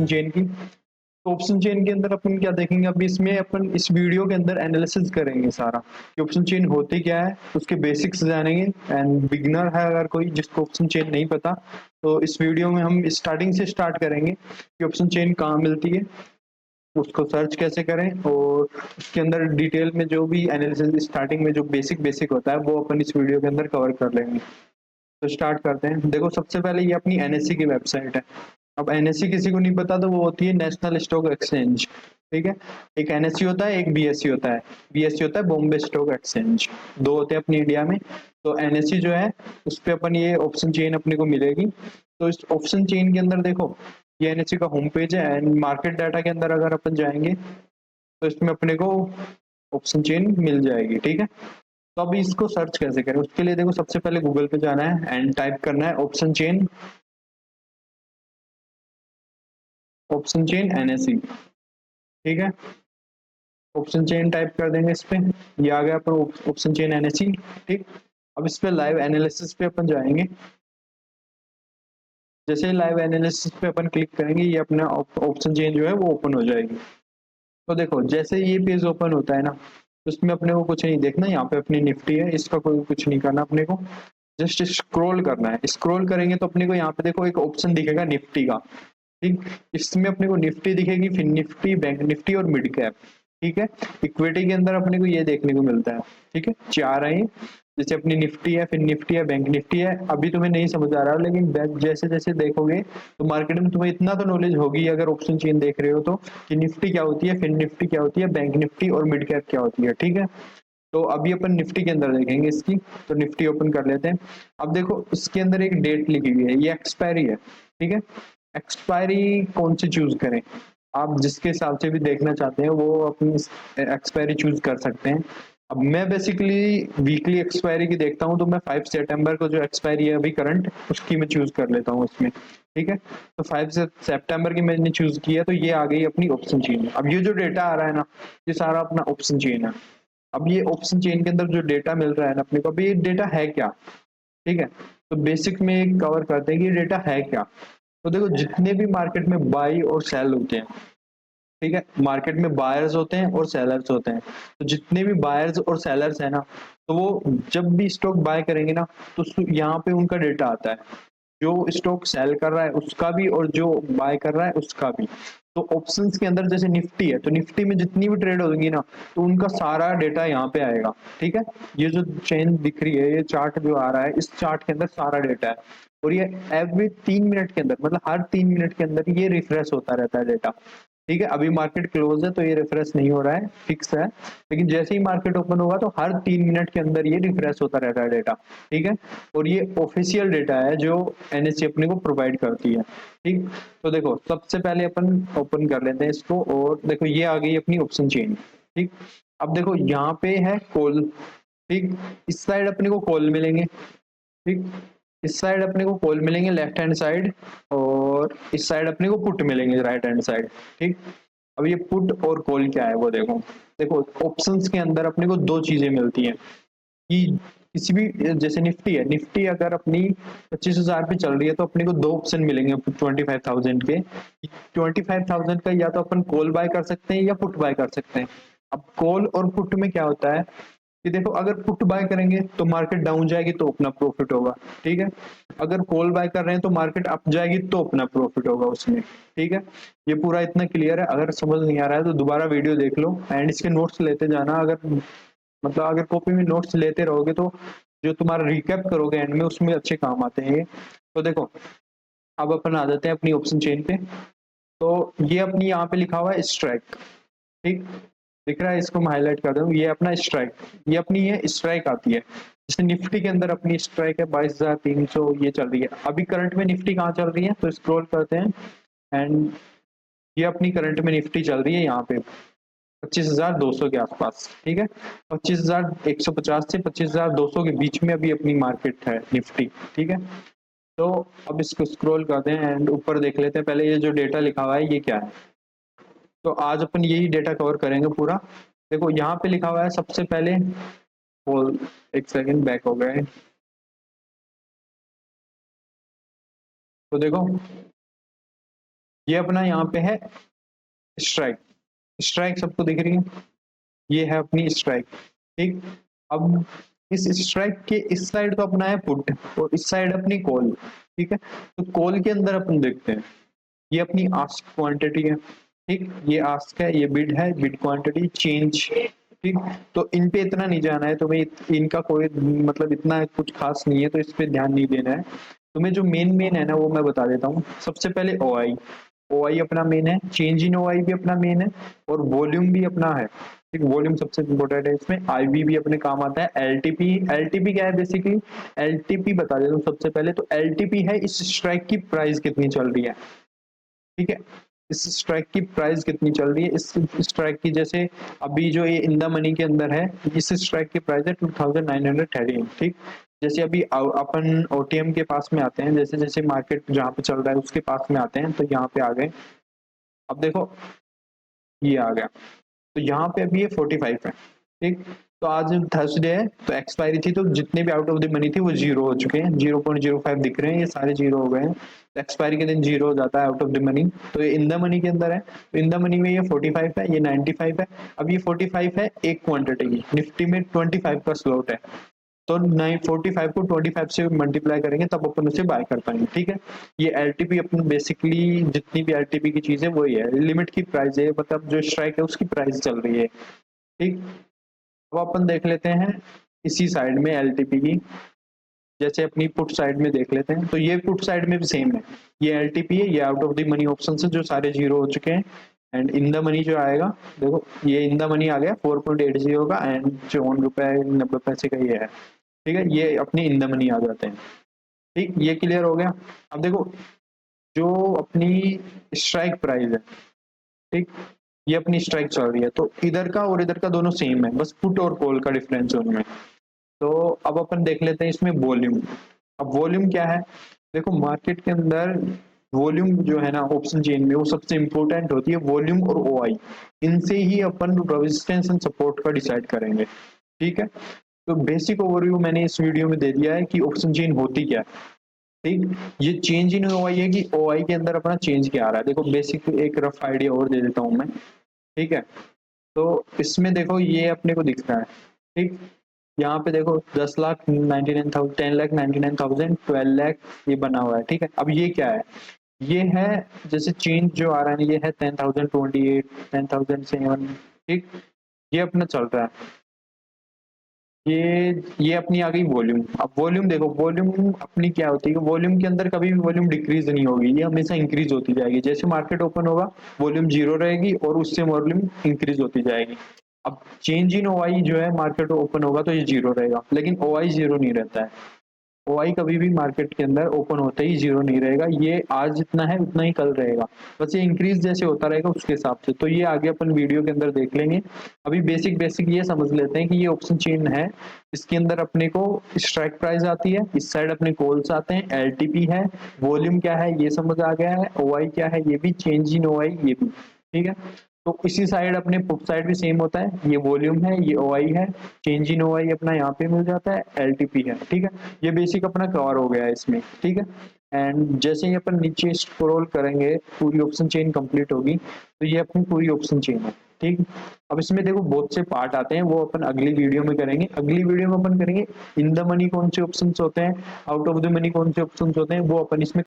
Option chain की। तो option chain के अंदर अपन क्या देखेंगे, अभी इसमें अपन इस वीडियो के अंदर एनालिसिस करेंगे सारा कि ऑप्शन चेन होती क्या है, उसके बेसिक्स जानेंगे। एंड बिगिनर है अगर कोई जिसको ऑप्शन चेन नहीं पता, तो इस वीडियो में हम स्टार्टिंग से स्टार्ट करेंगे कि ऑप्शन चेन कहाँ मिलती है, उसको सर्च कैसे करें, और उसके अंदर डिटेल में जो भी एनालिसिस स्टार्टिंग में जो बेसिक बेसिक होता है वो अपन इस वीडियो के अंदर कवर कर लेंगे। तो स्टार्ट करते हैं। देखो सबसे पहले ये अपनी एनएससी की वेबसाइट है। अब एनएससी किसी को नहीं पता तो वो होती है नेशनल स्टॉक एक्सचेंज। ठीक है, एक एनएससी होता है, एक बीएससी होता है। बीएससी होता है बॉम्बे स्टॉक एक्सचेंज, दो होते हैं अपनी इंडिया में। तो एनएससी जो है उस पर अपन ये ऑप्शन चेन अपने को मिलेगी। तो इस ऑप्शन चेन के अंदर देखो ये एनएससी का होम पेज है। एंड मार्केट डाटा के अंदर अगर अपन जाएंगे तो इसमें अपने को ऑप्शन चेन मिल जाएगी। ठीक है, तो अभी इसको सर्च कैसे करें, उसके लिए देखो सबसे पहले गूगल पे जाना है एंड टाइप करना है option chain, option chain NSC. ठीक है, ऑप्शन चेन टाइप कर देंगे इस पे, ये आ गया अपन ऑप्शन चेन एनएससी। ठीक, अब इस पे लाइव एनालिसिस पे अपन जाएंगे। जैसे लाइव एनालिसिस पे अपन क्लिक करेंगे ये अपना ऑप्शन चेन जो है वो ओपन हो जाएगी। तो देखो जैसे ये पेज ओपन होता है ना, तो इसमें अपने को कुछ नहीं देखना, यहाँ पे अपनी निफ्टी है, इसका कोई कुछ नहीं करना अपने को, जस्ट स्क्रॉल करना है। स्क्रॉल करेंगे तो अपने को यहाँ पे देखो एक ऑप्शन दिखेगा निफ्टी का। ठीक, इसमें अपने को निफ्टी दिखेगी, फिर निफ्टी, बैंक निफ्टी और मिड कैप। ठीक है, इक्विटी के अंदर अपने को ये देखने को मिलता है। ठीक है, चार है, जैसे अपनी निफ्टी है, फिर निफ्टी है, बैंक निफ्टी है। अभी तुम्हें नहीं समझ आ रहा लेकिन जैसे जैसे देखोगे तो मार्केट में तुम्हें इतना तो नॉलेज होगी अगर ऑप्शन चेन देख रहे हो तो, कि निफ्टी क्या होती है, फिर निफ्टी क्या होती है, बैंक निफ्टी और मिड कैप क्या होती है। ठीक है, तो अभी अपन निफ्टी के अंदर देखेंगे इसकी। तो निफ्टी ओपन कर लेते हैं। अब देखो इसके अंदर एक डेट लिखी हुई है, ये एक्सपायरी है। ठीक है, एक्सपायरी कौन सी चूज करें, आप जिसके हिसाब से भी देखना चाहते हैं वो अपनी एक्सपायरी चूज कर सकते हैं। अब मैं बेसिकली वीकली एक्सपायरी की देखता हूँ, तो मैं 5 सितंबर को जो एक्सपायरी है अभी करंट, उसकी मैं चूज कर लेता हूँ इसमें। ठीक है, तो 5 सितंबर की मैंने चूज किया, तो ये आ गई अपनी ऑप्शन चेन। अब ये जो डेटा आ रहा है ना, ये सारा अपना ऑप्शन चेन है। अब ये ऑप्शन चेन के अंदर जो डेटा मिल रहा है ना अपने को, अभी ये डेटा है क्या। ठीक है, तो बेसिक में कवर करते हैं कि ये डेटा है क्या। तो देखो जितने भी मार्केट में बाई और सेल होते हैं, ठीक है, मार्केट में बायर्स होते हैं और सेलर्स होते हैं। तो जितने भी बायर्स और सेलर्स है ना, तो वो जब भी स्टॉक बाय करेंगे ना, तो यहाँ पे उनका डेटा आता है, जो स्टॉक सेल कर रहा है उसका भी और जो बाय कर रहा है उसका भी। तो ऑप्शंस के अंदर जैसे निफ्टी है, तो निफ्टी में जितनी भी ट्रेड होगी ना, तो उनका सारा डेटा यहाँ पे आएगा। ठीक है, ये जो चेन दिख रही है, ये चार्ट जो आ रहा है, इस चार्ट के अंदर सारा डेटा है। और ये एवरी 3 मिनट के अंदर, मतलब हर 3 मिनट के अंदर ये रिफ्रेश होता रहता है डेटा। ठीक है, अभी मार्केट क्लोज है तो ये रिफ्रेश नहीं हो रहा है, फिक्स है। लेकिन जैसे ही मार्केट ओपन होगा तो हर 3 मिनट के अंदर ये रिफ्रेश होता रहता है डेटा। ठीक है, और ये ऑफिशियल डेटा है जो एनएससी अपने को प्रोवाइड करती है। ठीक, तो देखो सबसे पहले अपन ओपन कर लेते हैं इसको, और देखो ये आ गई अपनी ऑप्शन चेन। ठीक, अब देखो यहाँ पे है कॉल। ठीक, इस साइड अपने को कॉल मिलेंगे। ठीक, इस साइड अपने को कॉल मिलेंगे लेफ्ट हैंड साइड, और इस साइड अपने को पुट मिलेंगे राइट हैंड साइड। ठीक, अब ये पुट और कॉल क्या है वो देखो। देखो ऑप्शंस के अंदर अपने को दो चीजें मिलती हैं कि किसी भी, जैसे निफ्टी है, निफ्टी अगर अपनी 25,000 पे चल रही है तो अपने को दो ऑप्शन मिलेंगे 25,000 के। 25,000 का या तो अपन कॉल बाय कर सकते हैं या पुट बाय कर सकते हैं। अब कॉल और पुट में क्या होता है कि देखो अगर पुट बाय करेंगे तो मार्केट डाउन जाएगी तो अपना प्रॉफिट होगा। ठीक है, अगर कॉल बाय कर रहे हैं तो मार्केट अप जाएगी तो अपना प्रॉफिट होगा उसमें। ठीक है, ये पूरा इतना क्लियर है। अगर समझ नहीं आ रहा है तो दोबारा वीडियो देख लो एंड इसके नोट्स लेते जाना। अगर मतलब अगर कॉपी में नोट्स लेते रहोगे तो जो तुम्हारा रिकैप करोगे एंड में, उसमें अच्छे काम आते हैं। तो देखो अब अपन आ जाते हैं अपनी ऑप्शन चेन पे। तो ये अपनी यहाँ पे लिखा हुआ है स्ट्राइक। ठीक, दिख रहा है, इसको मैं हाईलाइट कर दूं, ये अपना स्ट्राइक, ये अपनी ये स्ट्राइक आती है। जैसे निफ्टी के अंदर अपनी स्ट्राइक है 22,300, ये चल रही है। अभी करंट में निफ्टी कहाँ चल रही है, तो स्क्रॉल करते हैं एंड ये अपनी करंट में निफ्टी चल रही है यहाँ पे 25,200 के आसपास। ठीक है, 25,150 से 25,200 के बीच में अभी अपनी मार्केट है निफ्टी। ठीक है, तो अब इसको स्क्रॉल करते हैं एंड ऊपर देख लेते हैं पहले ये जो डेटा लिखा हुआ है ये क्या है। तो आज अपन यही डेटा कवर करेंगे पूरा। देखो यहाँ पे लिखा हुआ है सबसे पहले, होल, एक सेकंड बैक हो गए। तो देखो ये अपना यहाँ पे है स्ट्राइक, स्ट्राइक सबको दिख रही है, ये है अपनी स्ट्राइक। ठीक, अब इस स्ट्राइक के इस साइड तो अपना है पुट और इस साइड अपनी कॉल। ठीक है, तो कॉल के अंदर अपन देखते हैं, ये अपनी आस्क क्वांटिटी है। ठीक, ये आस्क है, ये बिड है, बिड क्वांटिटी चेंज। ठीक, तो इन पे इतना नहीं जाना है तुम्हें, इनका कोई मतलब इतना कुछ खास नहीं है, तो इस पे ध्यान नहीं देना है तुम्हें। जो मेन मेन है ना वो मैं बता देता हूँ। सबसे पहले ओआई, ओआई अपना मेन है, चेंज इन ओआई भी अपना मेन है, और वॉल्यूम भी अपना है। ठीक, वॉल्यूम सबसे इंपॉर्टेंट है इसमें। आईवी भी अपने काम आता है। एलटीपी, एलटीपी क्या है बेसिकली, एलटीपी बता देता हूँ सबसे पहले। तो एलटीपी है इस स्ट्राइक की प्राइस कितनी चल रही है। ठीक है, इस स्ट्राइक की प्राइस कितनी चल रही है, इस स्ट्राइक की, जैसे अभी जो ये इन द मनी के अंदर है, इस स्ट्राइक की प्राइस है 2913। ठीक, जैसे अभी अपन ओटीएम के पास में आते हैं, जैसे जैसे मार्केट जहाँ पे चल रहा है उसके पास में आते हैं, तो यहाँ पे आ गए। अब देखो ये आ गया, तो यहाँ पे अभी ये 45 है। ठीक, तो आज थर्सडे है, तो एक्सपायरी थी, तो जितने भी आउट ऑफ द मनी थी वो जीरो हो चुके हैं, 0.05 दिख रहे हैं, ये सारे जीरो हो गए हैं। तो एक्सपायरी के दिन जीरो हो जाता है आउट ऑफ द मनी, तो ये इन द मनी के अंदर है। तो इन द मनी में ये 45 है, ये 95 है। अब ये 45 है एक क्वांटिटी की, निफ्टी में 25 का स्लॉट है, तो 945 को 25 से मल्टीप्लाई करेंगे तब अपन उसे बाय कर पाएंगे। ठीक है, ये एलटीपी अपन बेसिकली जितनी भी एलटीपी की चीज है वही है, लिमिट की प्राइस है, मतलब जो स्ट्राइक है उसकी प्राइस चल रही है। ठीक, अब अपन देख लेते हैं इसी साइड में एलटीपी की, जैसे अपनी पुट साइड में देख लेते हैं, तो ये पुट साइड में भी सेम है, ये एलटीपी है, ये out of the money option है जो सारे जीरो हो चुके हैं। एंड इन द मनी जो आएगा, देखो ये इन द मनी आ गया 4.80 का, एंड 54 रुपए 90 पैसे का ये है। ठीक है, ये अपनी इन द मनी आ जाते हैं। ठीक, ये क्लियर हो गया। अब देखो जो अपनी स्ट्राइक प्राइस है, ठीक, ये अपनी स्ट्राइक चल रही है, तो इधर का और इधर का दोनों सेम है, बस पुट और कॉल का डिफरेंस है उनमें। तो अब अपन देख लेते हैं इसमें वॉल्यूम। अब वॉल्यूम क्या है, देखो मार्केट के अंदर वॉल्यूम जो है ना ऑप्शन चेन में, वो सबसे इंपॉर्टेंट होती है, वॉल्यूम और ओआई। इनसे ही अपन रेजिस्टेंस एंड सपोर्ट का डिसाइड करेंगे। ठीक है, तो बेसिक ओवरव्यू मैंने इस वीडियो में दे दिया है कि ऑप्शन चेन होती क्या है। ठीक, ये चेंज इन ओआई है कि ओआई के अंदर अपना चेंज क्या आ रहा है। देखो बेसिक एक रफ आइडिया और दे देता हूं मैं। ठीक है, तो इसमें देखो ये अपने को दिख रहा है। ठीक, यहाँ पे देखो 10,99,000, 10,99,000, 12 लाख ये बना हुआ है। ठीक है, अब ये क्या है, ये है जैसे चेंज जो आ रहा है, ये है 10,028, 10,007। ठीक, ये अपना चल रहा है। ये अपनी आ गई वॉल्यूम। अब वॉल्यूम देखो, वॉल्यूम अपनी क्या होती है, वॉल्यूम के अंदर कभी भी वॉल्यूम डिक्रीज नहीं होगी, ये हमेशा इंक्रीज होती जाएगी। जैसे मार्केट ओपन होगा वॉल्यूम जीरो रहेगी और उससे वॉल्यूम इंक्रीज होती जाएगी। अब चेंज इन ओआई जो है, मार्केट ओपन होगा तो ये जीरो रहेगा, लेकिन ओआई जीरो नहीं रहता है। ओआई कभी भी मार्केट के अंदर ओपन होते ही जीरो नहीं रहेगा, ये आज जितना है उतना ही कल रहेगा, बस ये इंक्रीज जैसे होता रहेगा उसके हिसाब से। तो ये आगे अपन वीडियो के अंदर देख लेंगे। अभी बेसिक बेसिक ये समझ लेते हैं कि ये ऑप्शन चेन है, इसके अंदर अपने को स्ट्राइक प्राइस आती है, इस साइड अपने कॉल्स आते हैं, एलटीपी है, वॉल्यूम क्या है ये समझ आ गया है, ओआई क्या है ये भी, चेंज इन ओआई ये भी। ठीक है, तो इसी साइड अपने पुट साइड भी सेम होता है, ये वॉल्यूम है, ये ओआई है, चेंज इन ओआई अपना यहाँ पे मिल जाता है, एलटीपी है। ठीक है, ये बेसिक अपना कवर हो गया है इसमें। ठीक है, एंड जैसे ही अपन नीचे स्क्रॉल करेंगे पूरी ऑप्शन चेन कंप्लीट होगी, तो ये अपनी पूरी ऑप्शन चेन है। ठीक, अब इसमें देखो बहुत से पार्ट आते हैं, वो अपन अगली वीडियो में करेंगे। अगली वीडियो में अपन करेंगे इन द मनी कौन से ऑप्शंस होते हैं, आउट ऑफ द मनी कौन से ऑप्शंस होते हैं, वो अपन इसमें